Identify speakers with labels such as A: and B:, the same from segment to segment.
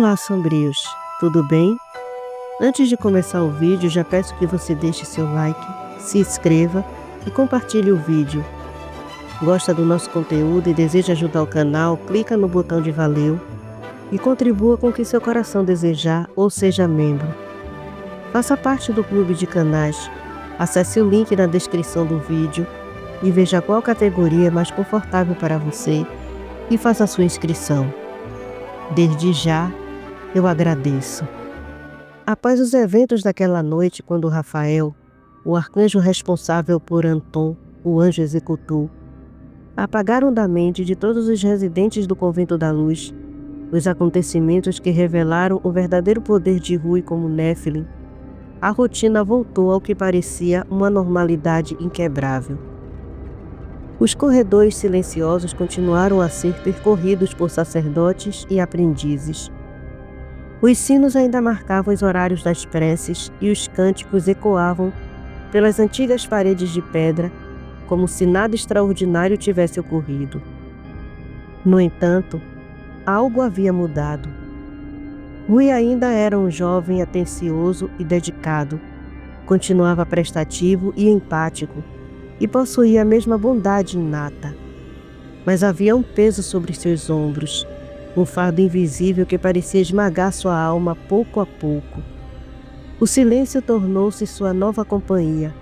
A: Olá, sombrios! Tudo bem? Antes de começar o vídeo, já peço que você deixe seu like, se inscreva e compartilhe o vídeo. Gosta do nosso conteúdo e deseja ajudar o canal? Clica no botão de valeu e contribua com o que seu coração desejar ou seja membro. Faça parte do clube de canais. Acesse o link na descrição do vídeo e veja qual categoria é mais confortável para você e faça sua inscrição. Desde já, eu agradeço. Após os eventos daquela noite, quando Rafael, o arcanjo responsável por Anton, o anjo executor, apagaram da mente de todos os residentes do Convento da Luz os acontecimentos que revelaram o verdadeiro poder de Rui como Nephilim, a rotina voltou ao que parecia uma normalidade inquebrável. Os corredores silenciosos continuaram a ser percorridos por sacerdotes e aprendizes. Os sinos ainda marcavam os horários das preces e os cânticos ecoavam pelas antigas paredes de pedra, como se nada extraordinário tivesse ocorrido. No entanto, algo havia mudado. Rui ainda era um jovem atencioso e dedicado, continuava prestativo e empático, e possuía a mesma bondade inata. Mas havia um peso sobre seus ombros, um fardo invisível que parecia esmagar sua alma pouco a pouco. O silêncio tornou-se sua nova companhia.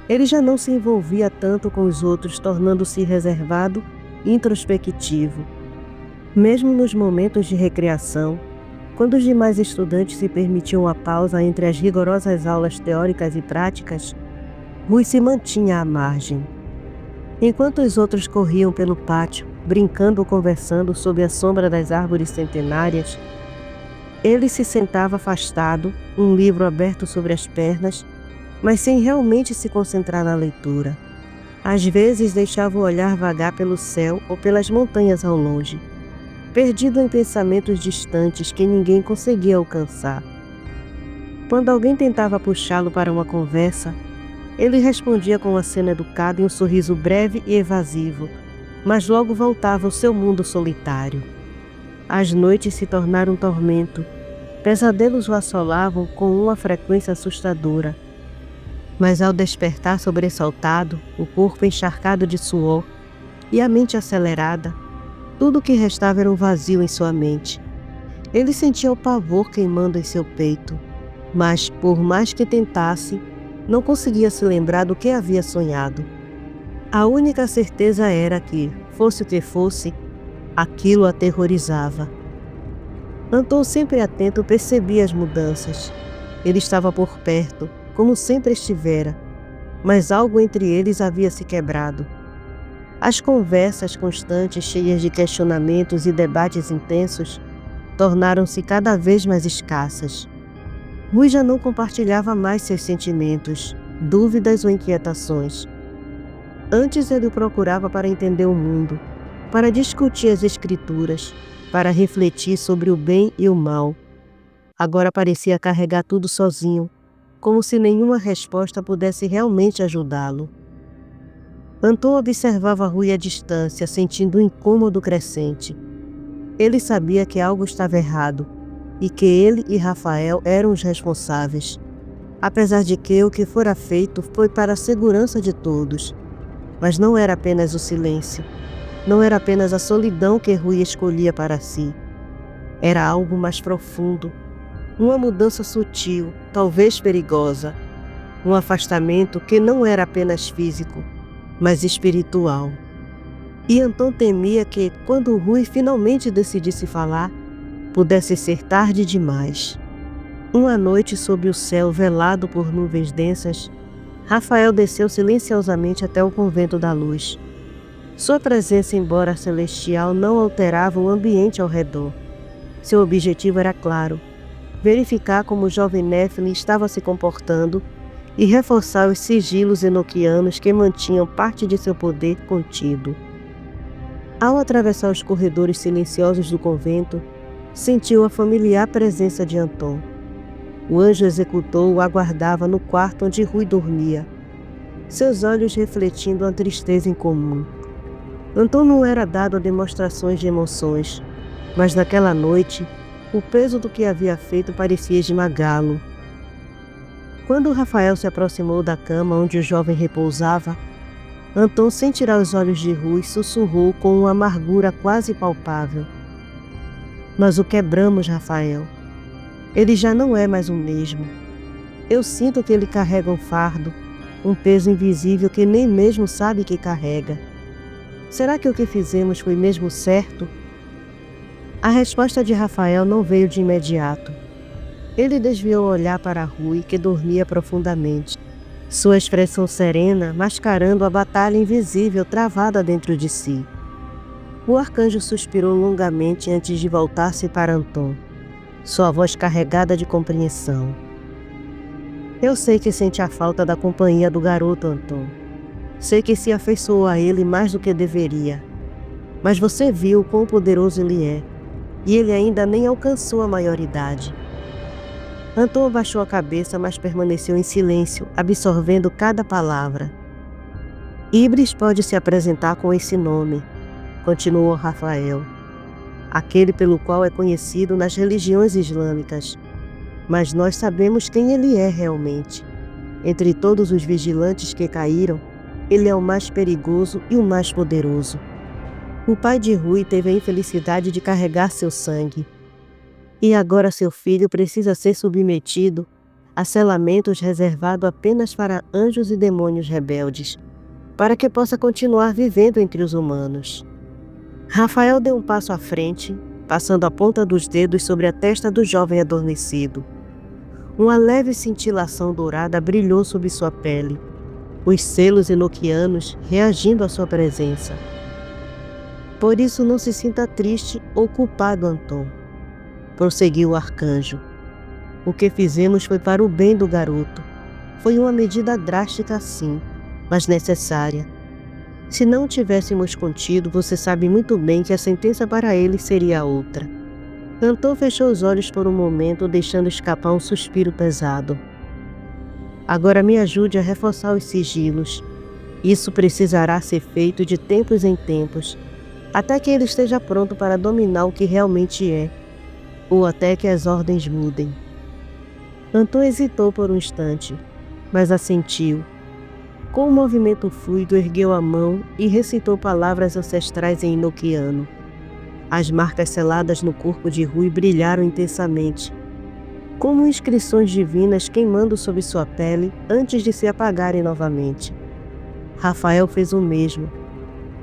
A: Ele já não se envolvia tanto com os outros, tornando-se reservado e introspectivo. Mesmo nos momentos de recreação, quando os demais estudantes se permitiam a pausa entre as rigorosas aulas teóricas e práticas, Rui se mantinha à margem. Enquanto os outros corriam pelo pátio, brincando ou conversando sob a sombra das árvores centenárias, ele se sentava afastado, um livro aberto sobre as pernas, mas sem realmente se concentrar na leitura. Às vezes deixava o olhar vagar pelo céu ou pelas montanhas ao longe, perdido em pensamentos distantes que ninguém conseguia alcançar. Quando alguém tentava puxá-lo para uma conversa, ele respondia com um aceno educado e um sorriso breve e evasivo, mas logo voltava ao seu mundo solitário. As noites se tornaram um tormento. Pesadelos o assolavam com uma frequência assustadora. Mas ao despertar sobressaltado, o corpo encharcado de suor e a mente acelerada, tudo o que restava era um vazio em sua mente. Ele sentia o pavor queimando em seu peito, mas, por mais que tentasse, não conseguia se lembrar do que havia sonhado. A única certeza era que, fosse o que fosse, aquilo o aterrorizava. Anton, sempre atento, percebia as mudanças. Ele estava por perto, como sempre estivera, mas algo entre eles havia se quebrado. As conversas constantes, cheias de questionamentos e debates intensos, tornaram-se cada vez mais escassas. Rui já não compartilhava mais seus sentimentos, dúvidas ou inquietações. Antes ele o procurava para entender o mundo, para discutir as escrituras, para refletir sobre o bem e o mal. Agora parecia carregar tudo sozinho, como se nenhuma resposta pudesse realmente ajudá-lo. Anton observava Rui à distância, sentindo um incômodo crescente. Ele sabia que algo estava errado e que ele e Rafael eram os responsáveis, apesar de que o que fora feito foi para a segurança de todos. Mas não era apenas o silêncio, não era apenas a solidão que Rui escolhia para si. Era algo mais profundo, uma mudança sutil, talvez perigosa, um afastamento que não era apenas físico, mas espiritual. E Anton temia que, quando Rui finalmente decidisse falar, pudesse ser tarde demais. Uma noite sob o céu velado por nuvens densas, Rafael desceu silenciosamente até o Convento da Luz. Sua presença, embora celestial, não alterava o ambiente ao redor. Seu objetivo era claro: verificar como o jovem Nephilim estava se comportando e reforçar os sigilos enoquianos que mantinham parte de seu poder contido. Ao atravessar os corredores silenciosos do convento, sentiu a familiar presença de Anton. O anjo executor o aguardava no quarto onde Rui dormia, seus olhos refletindo a tristeza incomum. Anton não era dado a demonstrações de emoções, mas naquela noite O peso do que havia feito parecia esmagá-lo. Quando Rafael se aproximou da cama onde o jovem repousava, Anton, sem tirar os olhos de Rui, sussurrou com uma amargura quase palpável: "Nós o quebramos, Rafael. Ele já não é mais o mesmo. Eu sinto que ele carrega um fardo, um peso invisível que nem mesmo sabe que carrega. Será que o que fizemos foi mesmo certo?" A resposta de Rafael não veio de imediato. Ele desviou o olhar para Rui, que dormia profundamente, sua expressão serena mascarando a batalha invisível travada dentro de si. O arcanjo suspirou longamente antes de voltar-se para Anton, sua voz carregada de compreensão. "Eu sei que sente a falta da companhia do garoto, Anton. Sei que se afeiçoou a ele mais do que deveria. Mas você viu quão poderoso ele é, e ele ainda nem alcançou a maioridade." Anton abaixou a cabeça, mas permaneceu em silêncio, absorvendo cada palavra. "Ibris pode se apresentar com esse nome", continuou Rafael, "aquele pelo qual é conhecido nas religiões islâmicas. Mas nós sabemos quem ele é realmente. Entre todos os vigilantes que caíram, ele é o mais perigoso e o mais poderoso. O pai de Rui teve a infelicidade de carregar seu sangue. E agora seu filho precisa ser submetido a selamentos reservados apenas para anjos e demônios rebeldes, para que possa continuar vivendo entre os humanos." Rafael deu um passo à frente, passando a ponta dos dedos sobre a testa do jovem adormecido. Uma leve cintilação dourada brilhou sob sua pele, os selos enoquianos reagindo à sua presença. "Por isso não se sinta triste ou culpado, Anton", prosseguiu o arcanjo. "O que fizemos foi para o bem do garoto. Foi uma medida drástica, sim, mas necessária. Se não o tivéssemos contido, você sabe muito bem que a sentença para ele seria outra." Anton fechou os olhos por um momento, deixando escapar um suspiro pesado. "Agora me ajude a reforçar os sigilos. Isso precisará ser feito de tempos em tempos, até que ele esteja pronto para dominar o que realmente é, ou até que as ordens mudem." Anton hesitou por um instante, mas assentiu. Com um movimento fluido, ergueu a mão e recitou palavras ancestrais em enoquiano. As marcas seladas no corpo de Rui brilharam intensamente, como inscrições divinas queimando sob sua pele antes de se apagarem novamente. Rafael fez o mesmo,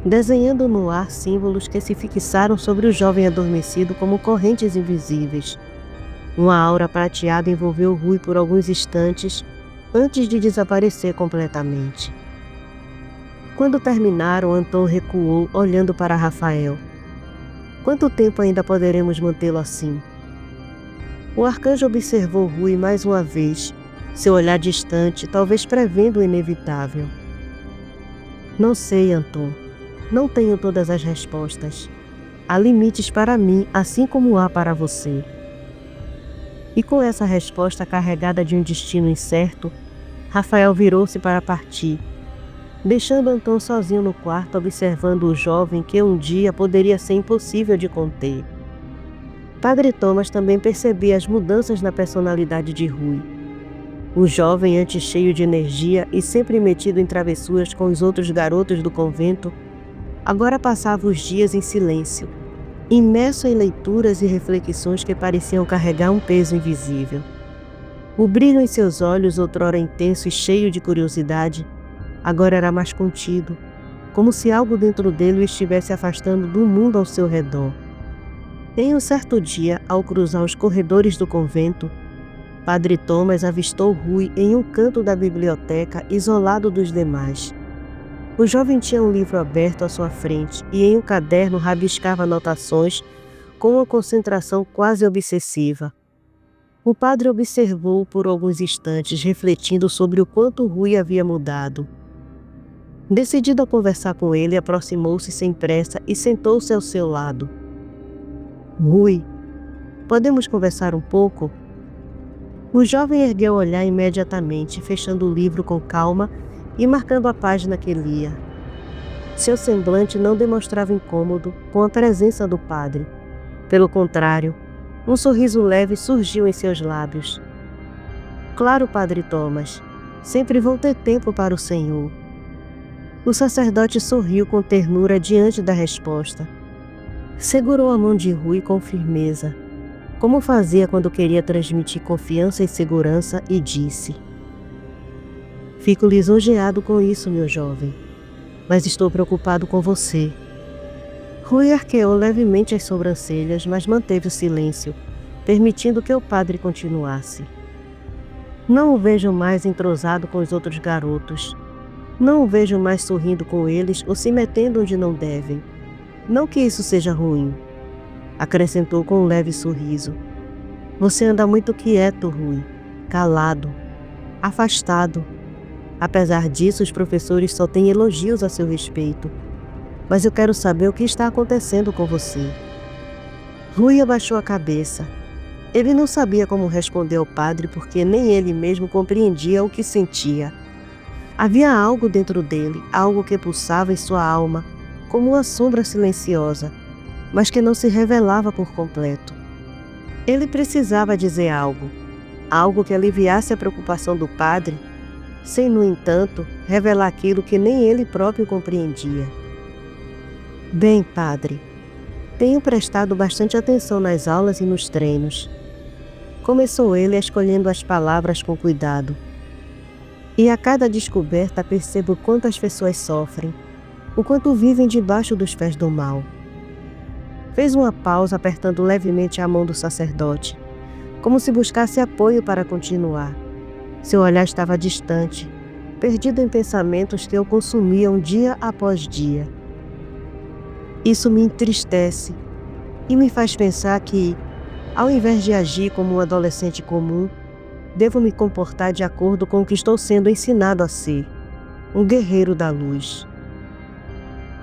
A: desenhando no ar símbolos que se fixaram sobre o jovem adormecido como correntes invisíveis. Uma aura prateada envolveu Rui por alguns instantes, antes de desaparecer completamente. Quando terminaram, Anton recuou, olhando para Rafael. "Quanto tempo ainda poderemos mantê-lo assim?" O arcanjo observou Rui mais uma vez, seu olhar distante, talvez prevendo o inevitável. "Não sei, Anton. Não tenho todas as respostas. Há limites para mim, assim como há para você." E com essa resposta carregada de um destino incerto, Rafael virou-se para partir, deixando Anton sozinho no quarto observando o jovem que um dia poderia ser impossível de conter. Padre Thomas também percebia as mudanças na personalidade de Rui. O jovem, antes cheio de energia e sempre metido em travessuras com os outros garotos do convento, agora passava os dias em silêncio, imerso em leituras e reflexões que pareciam carregar um peso invisível. O brilho em seus olhos, outrora intenso e cheio de curiosidade, agora era mais contido, como se algo dentro dele o estivesse afastando do mundo ao seu redor. Em um certo dia, ao cruzar os corredores do convento, Padre Thomas avistou Rui em um canto da biblioteca, isolado dos demais. O jovem tinha um livro aberto à sua frente e em um caderno rabiscava anotações com uma concentração quase obsessiva. O padre observou-o por alguns instantes, refletindo sobre o quanto Rui havia mudado. Decidido a conversar com ele, aproximou-se sem pressa e sentou-se ao seu lado. "Rui, podemos conversar um pouco?" O jovem ergueu o olhar imediatamente, fechando o livro com calma e marcando a página que lia. Seu semblante não demonstrava incômodo com a presença do padre. Pelo contrário, Um sorriso leve surgiu em seus lábios. Claro, Padre Thomas, sempre vou ter tempo para o Senhor. O sacerdote sorriu com ternura diante da resposta. Segurou a mão de Rui com firmeza, como fazia quando queria transmitir confiança e segurança, e disse: Fico lisonjeado com isso, meu jovem, mas estou preocupado com você. Rui arqueou levemente as sobrancelhas, mas manteve o silêncio, permitindo que o padre continuasse. Não o vejo mais entrosado com os outros garotos. Não o vejo mais sorrindo com eles ou se metendo onde não devem. Não que isso seja ruim, acrescentou com um leve sorriso. Você anda muito quieto, Rui, calado, afastado. Apesar disso, os professores só têm elogios a seu respeito. Mas eu quero saber o que está acontecendo com você. Rui abaixou a cabeça. Ele não sabia como responder ao padre porque nem ele mesmo compreendia o que sentia. Havia algo dentro dele, algo que pulsava em sua alma, como uma sombra silenciosa, mas que não se revelava por completo. Ele precisava dizer algo, algo que aliviasse a preocupação do padre, sem, no entanto, revelar aquilo que nem ele próprio compreendia. Bem, padre, tenho prestado bastante atenção nas aulas e nos treinos. Começou ele escolhendo as palavras com cuidado. E a cada descoberta percebo quanto as pessoas sofrem, o quanto vivem debaixo dos pés do mal. Fez uma pausa apertando levemente a mão do sacerdote, como se buscasse apoio para continuar. Seu olhar estava distante, perdido em pensamentos que o consumiam dia após dia. Isso me entristece e me faz pensar que, ao invés de agir como um adolescente comum, devo me comportar de acordo com o que estou sendo ensinado a ser, um guerreiro da luz.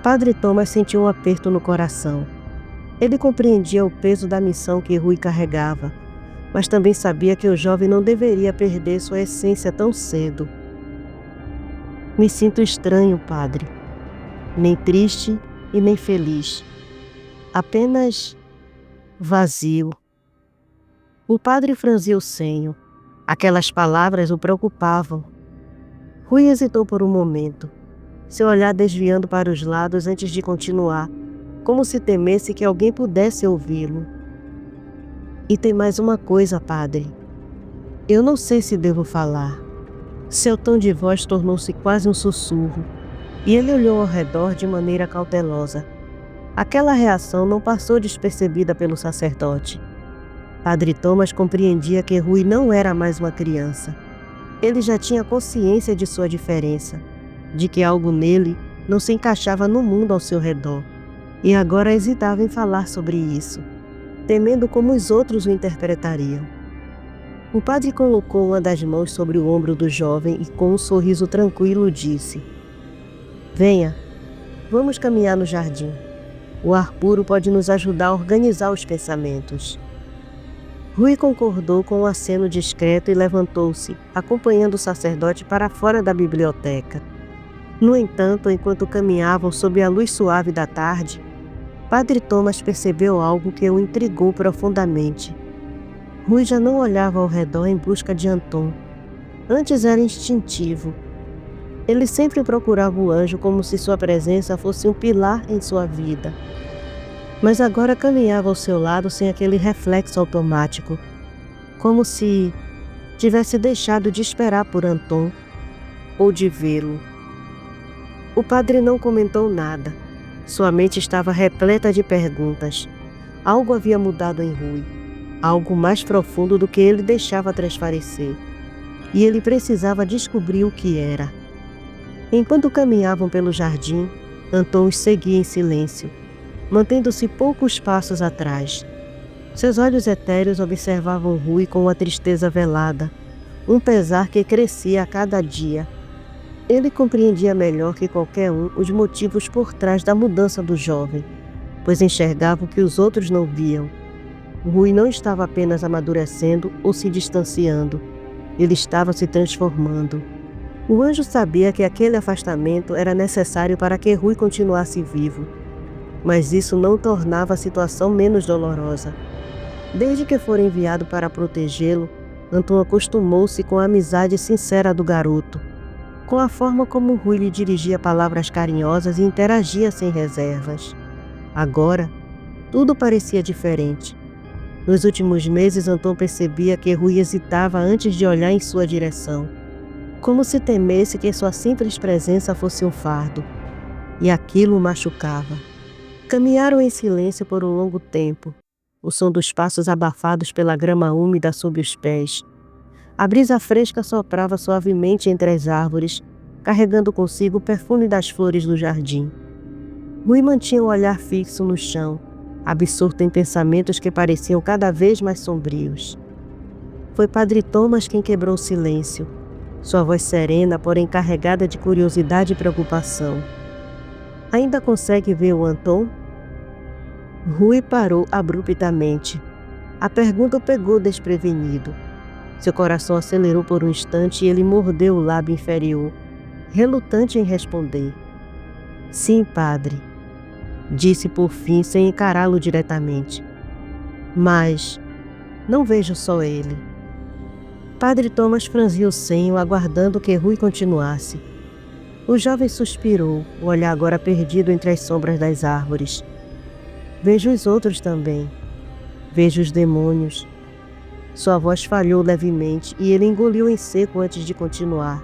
A: Padre Thomas sentiu um aperto no coração. Ele compreendia o peso da missão que Rui carregava, mas também sabia que o jovem não deveria perder sua essência tão cedo. Me sinto estranho, padre. Nem triste e nem feliz. Apenas vazio. O padre franziu o senho. Aquelas palavras o preocupavam. Rui hesitou por um momento, seu olhar desviando para os lados antes de continuar, como se temesse que alguém pudesse ouvi-lo. E tem mais uma coisa, padre. Eu não sei se devo falar. Seu tom de voz tornou-se quase um sussurro, e ele olhou ao redor de maneira cautelosa. Aquela reação não passou despercebida pelo sacerdote. Padre Thomas compreendia que Rui não era mais uma criança. Ele já tinha consciência de sua diferença, de que algo nele não se encaixava no mundo ao seu redor, e agora hesitava em falar sobre isso, temendo como os outros o interpretariam. O padre colocou uma das mãos sobre o ombro do jovem e com um sorriso tranquilo disse: Venha, vamos caminhar no jardim. O ar puro pode nos ajudar a organizar os pensamentos. Rui concordou com um aceno discreto e levantou-se, acompanhando o sacerdote para fora da biblioteca. No entanto, enquanto caminhavam sob a luz suave da tarde, Padre Thomas percebeu algo que o intrigou profundamente. Rui já não olhava ao redor em busca de Anton. Antes era instintivo. Ele sempre procurava o anjo como se sua presença fosse um pilar em sua vida. Mas agora caminhava ao seu lado sem aquele reflexo automático, como se tivesse deixado de esperar por Anton ou de vê-lo. O padre não comentou nada. Sua mente estava repleta de perguntas. Algo havia mudado em Rui, algo mais profundo do que ele deixava transparecer, e ele precisava descobrir o que era. Enquanto caminhavam pelo jardim, Anton os seguia em silêncio, mantendo-se poucos passos atrás. Seus olhos etéreos observavam Rui com uma tristeza velada, um pesar que crescia a cada dia. Ele compreendia melhor que qualquer um os motivos por trás da mudança do jovem, pois enxergava o que os outros não viam. Rui não estava apenas amadurecendo ou se distanciando, ele estava se transformando. O anjo sabia que aquele afastamento era necessário para que Rui continuasse vivo, mas isso não tornava a situação menos dolorosa. Desde que fora enviado para protegê-lo, Anton acostumou-se com a amizade sincera do garoto, com a forma como Rui lhe dirigia palavras carinhosas e interagia sem reservas. Agora, tudo parecia diferente. Nos últimos meses, Anton percebia que Rui hesitava antes de olhar em sua direção, como se temesse que sua simples presença fosse um fardo, e aquilo o machucava. Caminharam em silêncio por um longo tempo, o som dos passos abafados pela grama úmida sob os pés. A brisa fresca soprava suavemente entre as árvores, carregando consigo o perfume das flores do jardim. Rui mantinha o olhar fixo no chão, absorto em pensamentos que pareciam cada vez mais sombrios. Foi Padre Thomas quem quebrou o silêncio, sua voz serena, porém carregada de curiosidade e preocupação. Ainda consegue ver o Anton? Rui parou abruptamente. A pergunta o pegou desprevenido. Seu coração acelerou por um instante e ele mordeu o lábio inferior, relutante em responder. Sim, padre, disse por fim sem encará-lo diretamente. Mas não vejo só ele. Padre Thomas franziu o senho, aguardando que Rui continuasse. O jovem suspirou, o olhar agora perdido entre as sombras das árvores. Vejo os outros também. Vejo os demônios. Sua voz falhou levemente e ele engoliu em seco antes de continuar.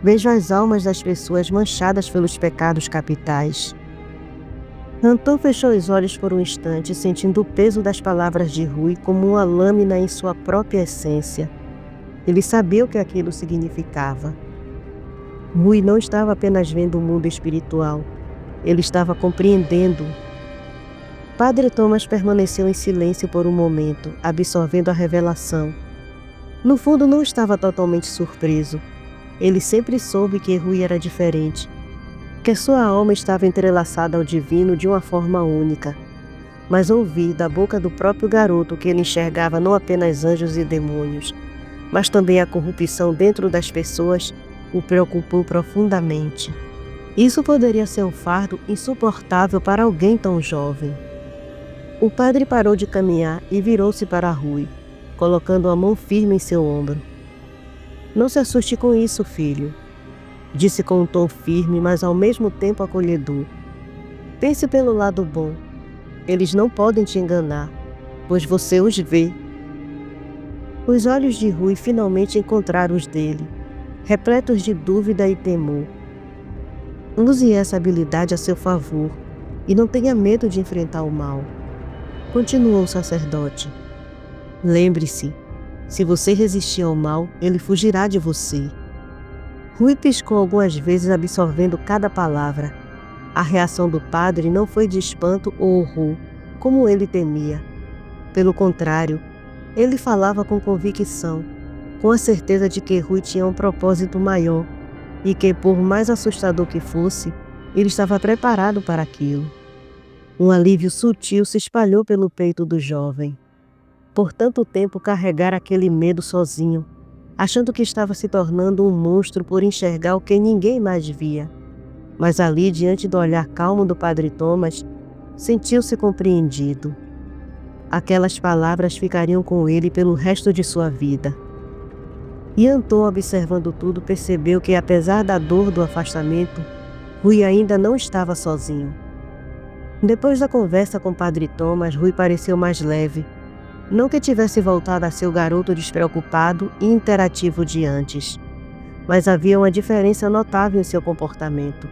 A: Vejo as almas das pessoas manchadas pelos pecados capitais. Anton fechou os olhos por um instante, sentindo o peso das palavras de Rui como uma lâmina em sua própria essência. Ele sabia o que aquilo significava. Rui não estava apenas vendo o mundo espiritual, ele estava compreendendo. Padre Thomas permaneceu em silêncio por um momento, absorvendo a revelação. No fundo, não estava totalmente surpreso. Ele sempre soube que Rui era diferente, que sua alma estava entrelaçada ao divino de uma forma única. Mas ouvir da boca do próprio garoto que ele enxergava não apenas anjos e demônios, mas também a corrupção dentro das pessoas, o preocupou profundamente. Isso poderia ser um fardo insuportável para alguém tão jovem. O padre parou de caminhar e virou-se para Rui, colocando a mão firme em seu ombro. Não se assuste com isso, filho, disse com um tom firme, mas ao mesmo tempo acolhedor. Pense pelo lado bom. Eles não podem te enganar, pois você os vê. Os olhos de Rui finalmente encontraram os dele, repletos de dúvida e temor. Use essa habilidade a seu favor e não tenha medo de enfrentar o mal, continuou o sacerdote. Lembre-se, se você resistir ao mal, ele fugirá de você. Rui piscou algumas vezes, absorvendo cada palavra. A reação do padre não foi de espanto ou horror, como ele temia. Pelo contrário, ele falava com convicção, com a certeza de que Rui tinha um propósito maior e que, por mais assustador que fosse, ele estava preparado para aquilo. Um alívio sutil se espalhou pelo peito do jovem. Por tanto tempo carregar aquele medo sozinho, achando que estava se tornando um monstro por enxergar o que ninguém mais via. Mas ali, diante do olhar calmo do Padre Thomas, sentiu-se compreendido. Aquelas palavras ficariam com ele pelo resto de sua vida. E Anton, observando tudo, percebeu que, apesar da dor do afastamento, Rui ainda não estava sozinho. Depois da conversa com Padre Thomas, Rui pareceu mais leve. Não que tivesse voltado a ser o garoto despreocupado e interativo de antes, mas havia uma diferença notável em seu comportamento.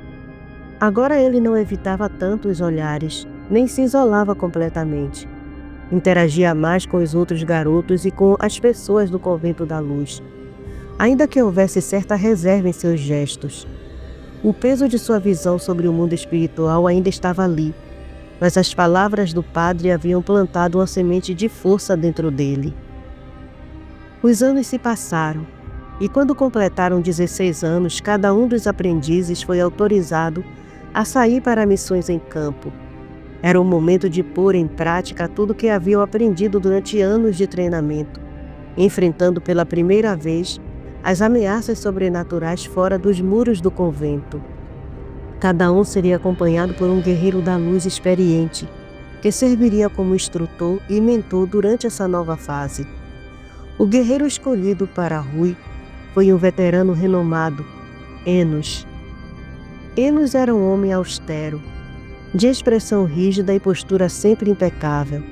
A: Agora ele não evitava tanto os olhares, nem se isolava completamente. Interagia mais com os outros garotos e com as pessoas do Convento da Luz, ainda que houvesse certa reserva em seus gestos. O peso de sua visão sobre o mundo espiritual ainda estava ali, mas as palavras do padre haviam plantado uma semente de força dentro dele. Os anos se passaram, e quando completaram 16 anos, cada um dos aprendizes foi autorizado a sair para missões em campo. Era o momento de pôr em prática tudo o que haviam aprendido durante anos de treinamento, enfrentando pela primeira vez as ameaças sobrenaturais fora dos muros do convento. Cada um seria acompanhado por um guerreiro da luz experiente, que serviria como instrutor e mentor durante essa nova fase. O guerreiro escolhido para Rui foi um veterano renomado, Enos. Enos era um homem austero, de expressão rígida e postura sempre impecável.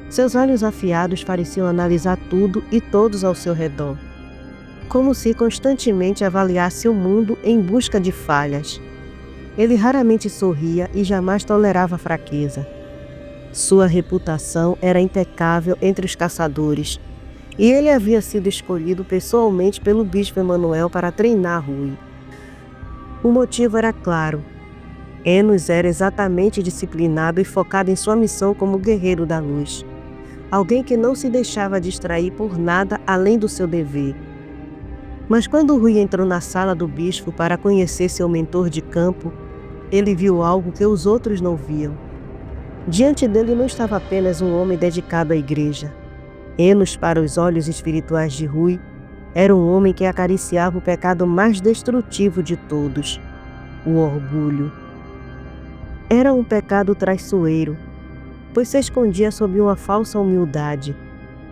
A: Seus olhos afiados pareciam analisar tudo e todos ao seu redor, como se constantemente avaliasse o mundo em busca de falhas. Ele raramente sorria e jamais tolerava fraqueza. Sua reputação era impecável entre os caçadores, e ele havia sido escolhido pessoalmente pelo bispo Emanuel para treinar Rui. O motivo era claro. Enos era exatamente disciplinado e focado em sua missão como guerreiro da luz. Alguém que não se deixava distrair por nada além do seu dever. Mas quando Rui entrou na sala do bispo para conhecer seu mentor de campo, ele viu algo que os outros não viam. Diante dele não estava apenas um homem dedicado à igreja. Enos, para os olhos espirituais de Rui, era um homem que acariciava o pecado mais destrutivo de todos, o orgulho. Era um pecado traiçoeiro, pois se escondia sob uma falsa humildade,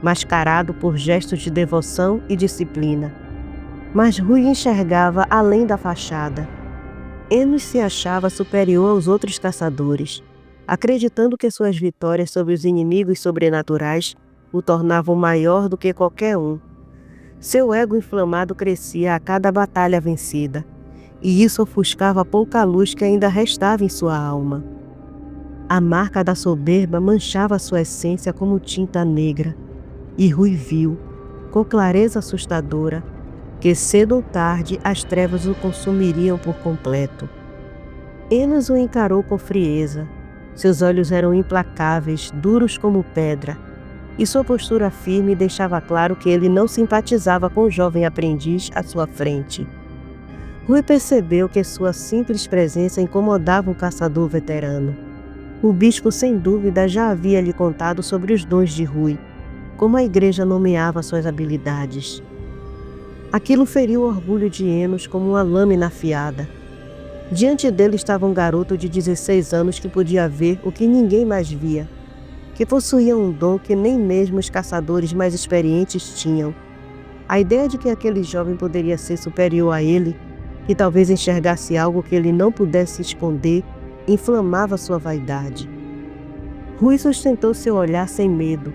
A: mascarado por gestos de devoção e disciplina. Mas Rui enxergava além da fachada. Enos se achava superior aos outros caçadores, acreditando que suas vitórias sobre os inimigos sobrenaturais o tornavam maior do que qualquer um. Seu ego inflamado crescia a cada batalha vencida, e isso ofuscava a pouca luz que ainda restava em sua alma. A marca da soberba manchava sua essência como tinta negra, e Rui viu, com clareza assustadora, que cedo ou tarde as trevas o consumiriam por completo. Enos o encarou com frieza. Seus olhos eram implacáveis, duros como pedra, e sua postura firme deixava claro que ele não simpatizava com o jovem aprendiz à sua frente. Rui percebeu que sua simples presença incomodava o caçador veterano. O bispo, sem dúvida, já havia lhe contado sobre os dons de Rui, como a igreja nomeava suas habilidades. Aquilo feriu o orgulho de Enos como uma lâmina afiada. Diante dele estava um garoto de 16 anos que podia ver o que ninguém mais via, que possuía um dom que nem mesmo os caçadores mais experientes tinham. A ideia de que aquele jovem poderia ser superior a ele, e talvez enxergasse algo que ele não pudesse esconder, inflamava sua vaidade. Rui sustentou seu olhar sem medo,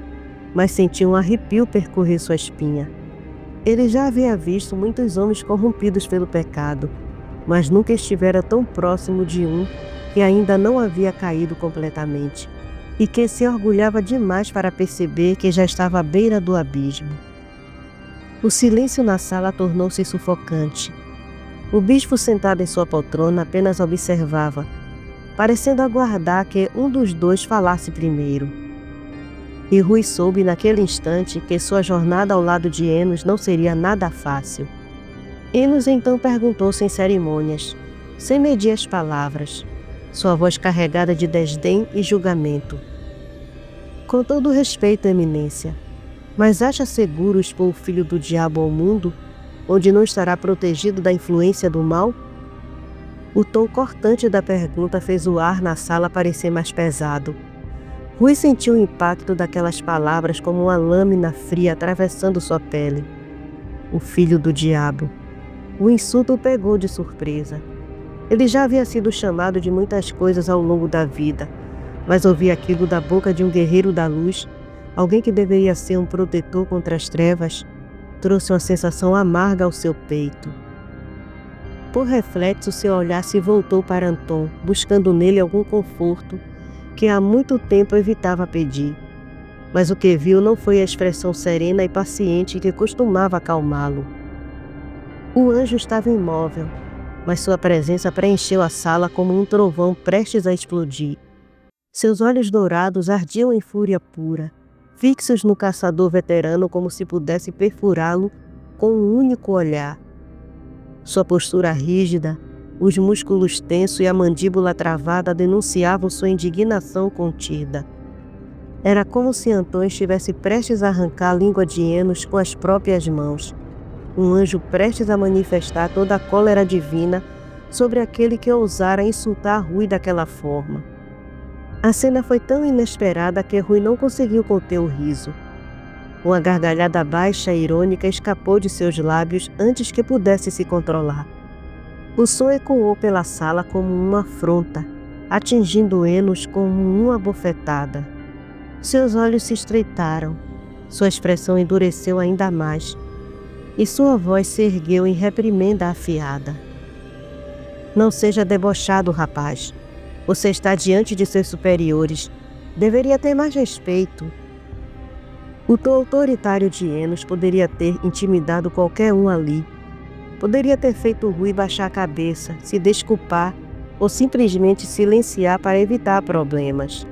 A: mas sentiu um arrepio percorrer sua espinha. Ele já havia visto muitos homens corrompidos pelo pecado, mas nunca estivera tão próximo de um que ainda não havia caído completamente, e que se orgulhava demais para perceber que já estava à beira do abismo. O silêncio na sala tornou-se sufocante. O bispo, sentado em sua poltrona, apenas observava, parecendo aguardar que um dos dois falasse primeiro. E Rui soube naquele instante que sua jornada ao lado de Enos não seria nada fácil. Enos então perguntou sem cerimônias, sem medir as palavras, sua voz carregada de desdém e julgamento. Com todo respeito, eminência, mas acha seguro expor o filho do diabo ao mundo, onde não estará protegido da influência do mal? O tom cortante da pergunta fez o ar na sala parecer mais pesado. Rui sentiu o impacto daquelas palavras como uma lâmina fria atravessando sua pele. O filho do diabo. O insulto o pegou de surpresa. Ele já havia sido chamado de muitas coisas ao longo da vida, mas ouvir aquilo da boca de um guerreiro da luz, alguém que deveria ser um protetor contra as trevas, trouxe uma sensação amarga ao seu peito. Por reflexo, seu olhar se voltou para Anton, buscando nele algum conforto que há muito tempo evitava pedir. Mas o que viu não foi a expressão serena e paciente que costumava acalmá-lo. O anjo estava imóvel, mas sua presença preencheu a sala como um trovão prestes a explodir. Seus olhos dourados ardiam em fúria pura, fixos no caçador veterano como se pudesse perfurá-lo com um único olhar. Sua postura rígida, os músculos tensos e a mandíbula travada denunciavam sua indignação contida. Era como se Anton estivesse prestes a arrancar a língua de Enos com as próprias mãos. Um anjo prestes a manifestar toda a cólera divina sobre aquele que ousara insultar Rui daquela forma. A cena foi tão inesperada que Rui não conseguiu conter o riso. Uma gargalhada baixa e irônica escapou de seus lábios antes que pudesse se controlar. O som ecoou pela sala como uma afronta, atingindo Enos como uma bofetada. Seus olhos se estreitaram, sua expressão endureceu ainda mais, e sua voz se ergueu em reprimenda afiada. Não seja debochado, rapaz. Você está diante de seus superiores. Deveria ter mais respeito. O tom autoritário de Enos poderia ter intimidado qualquer um ali. Poderia ter feito Rui baixar a cabeça, se desculpar ou simplesmente silenciar para evitar problemas.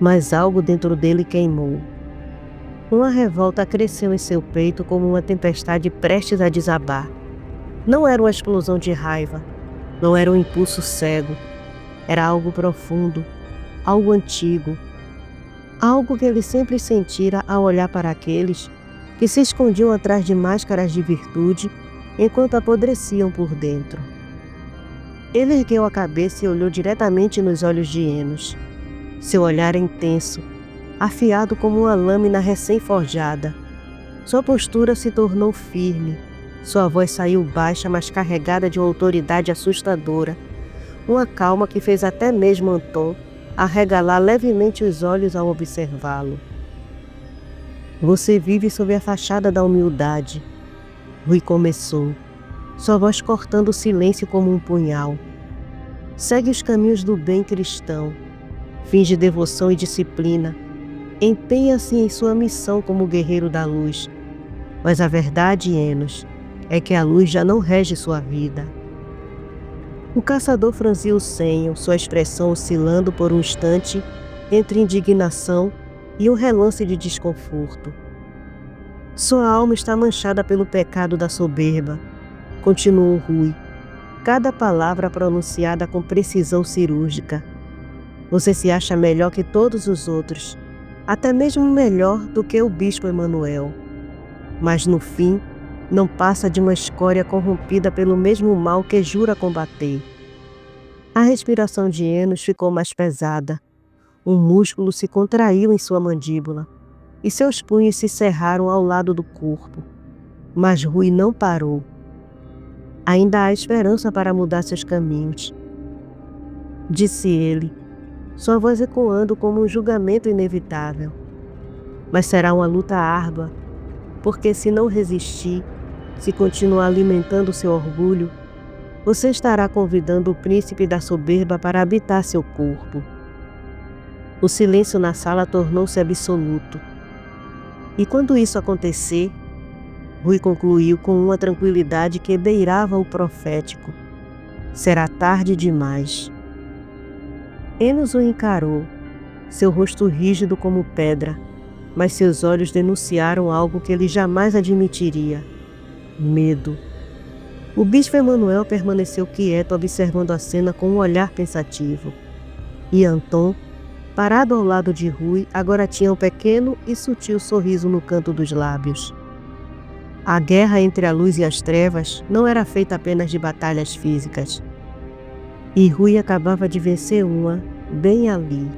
A: Mas algo dentro dele queimou. Uma revolta cresceu em seu peito como uma tempestade prestes a desabar. Não era uma explosão de raiva, não era um impulso cego. Era algo profundo, algo antigo, algo que ele sempre sentira ao olhar para aqueles que se escondiam atrás de máscaras de virtude enquanto apodreciam por dentro. Ele ergueu a cabeça e olhou diretamente nos olhos de Enos. Seu olhar intenso, afiado como uma lâmina recém-forjada. Sua postura se tornou firme, sua voz saiu baixa, mas carregada de uma autoridade assustadora. Uma calma que fez até mesmo Anton arregalar levemente os olhos ao observá-lo. Você vive sob a fachada da humildade. Rui começou, sua voz cortando o silêncio como um punhal. Segue os caminhos do bem cristão. Finge devoção e disciplina. Empenha-se em sua missão como guerreiro da luz. Mas a verdade, Enos, é que a luz já não rege sua vida. O caçador franziu o senho, sua expressão oscilando por um instante entre indignação e um relance de desconforto. Sua alma está manchada pelo pecado da soberba, continuou Rui, cada palavra pronunciada com precisão cirúrgica. Você se acha melhor que todos os outros, até mesmo melhor do que o bispo Emanuel. Mas no fim, não passa de uma escória corrompida pelo mesmo mal que jura combater. A respiração de Enos ficou mais pesada. Um músculo se contraiu em sua mandíbula e seus punhos se cerraram ao lado do corpo. Mas Rui não parou. Ainda há esperança para mudar seus caminhos, disse ele, sua voz ecoando como um julgamento inevitável. Mas será uma luta árdua, porque se não resistir, se continuar alimentando seu orgulho, você estará convidando o príncipe da soberba para habitar seu corpo. O silêncio na sala tornou-se absoluto. E quando isso acontecer, Rui concluiu com uma tranquilidade que beirava o profético. Será tarde demais. Enos o encarou, seu rosto rígido como pedra, mas seus olhos denunciaram algo que ele jamais admitiria: medo. O bispo Emanuel permaneceu quieto, observando a cena com um olhar pensativo. E Anton, parado ao lado de Rui, agora tinha um pequeno e sutil sorriso no canto dos lábios. A guerra entre a luz e as trevas não era feita apenas de batalhas físicas. E Rui acabava de vencer uma, bem ali.